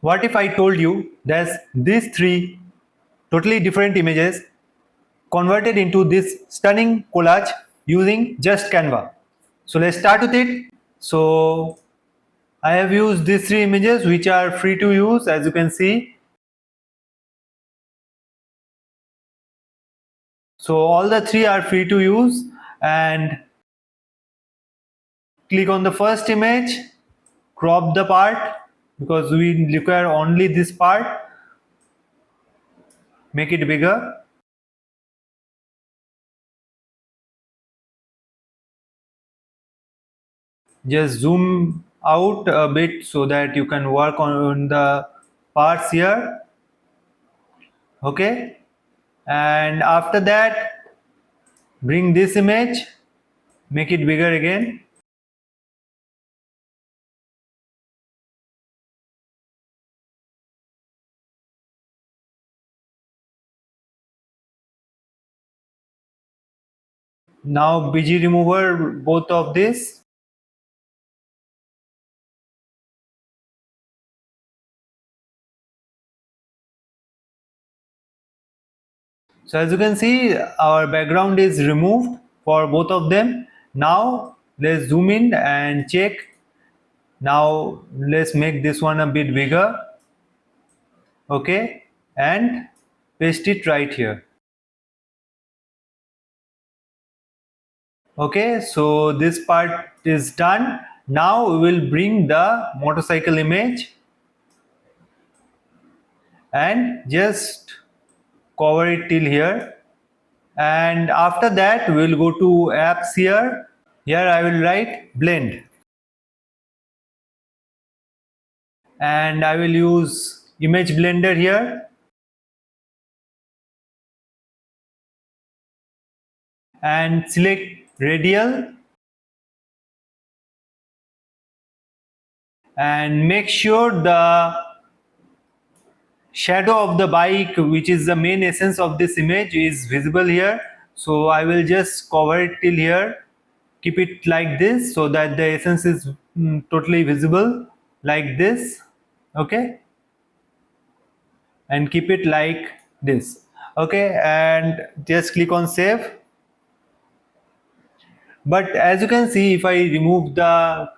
What if I told you that these three totally different images converted into this stunning collage using just Canva? So let's start with it. So I have used these three images which are free to use, as you can see. So all the three are free to use, and click on the first image, crop the part because we require only this part, make it bigger. Just zoom out a bit so that you can work on the parts here. Okay, and after that bring this image, make it bigger again. Now BG remover both of this. So as you can see, our background is removed for both of them. Now let's zoom in and check. Now let's make this one a bit bigger. Okay, and paste it right here. Okay, so this part is done. Now we will bring the motorcycle image and just cover it till here, and after that we will go to apps here. Here I will write blend, and I will use image blender here, and select radial and make sure the shadow of the bike, which is the main essence of this image, is visible here. So I will just cover it till here, keep it like this so that the essence is totally visible like this. Okay, and keep it like this. Okay, and just click on save. But as you can see, if I remove the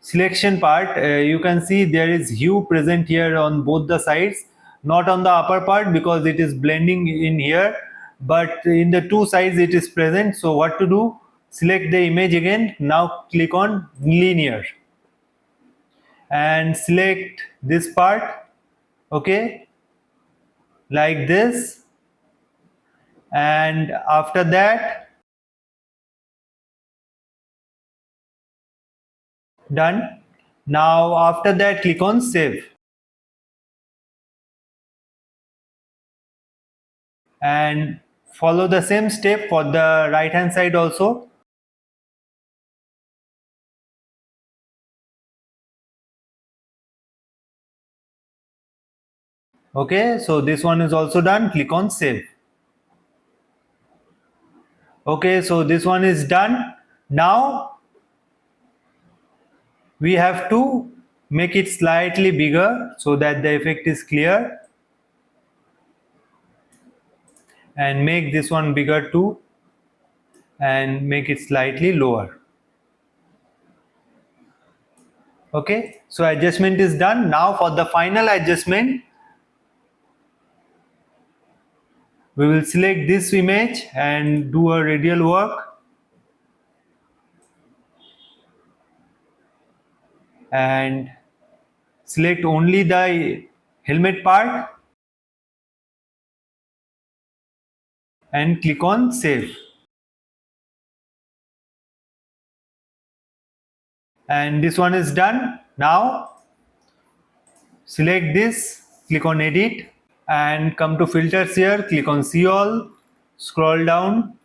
selection part, you can see there is hue present here on both the sides, not on the upper part because it is blending in here, but in the two sides it is present. So what to do? Select the image again. Now click on linear and select this part. Okay, like this, and after that done. Now after that click on save, and follow the same step for the right hand side also. Okay, so this one is also done. Click on save. Okay, so this one is done. Now we have to make it slightly bigger so that the effect is clear, and make this one bigger too, and make it slightly lower. Okay, so adjustment is done. Now for the final adjustment, we will select this image and do a radial work, and select only the helmet part and click on save. And this one is done. Now select this, click on edit, and come to filters here, click on see all, scroll down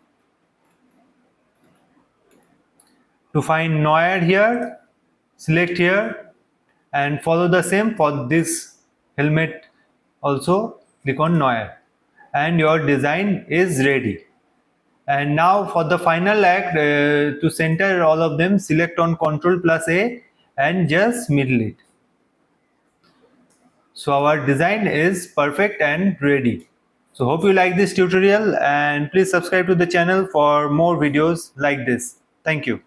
to find noir here, select here, and follow the same for this helmet also, click on noir, and your design is ready. And now for the final act, to center all of them, select on Ctrl+A and just middle it. So our design is perfect and ready. So hope you like this tutorial, and please subscribe to the channel for more videos like this. Thank you.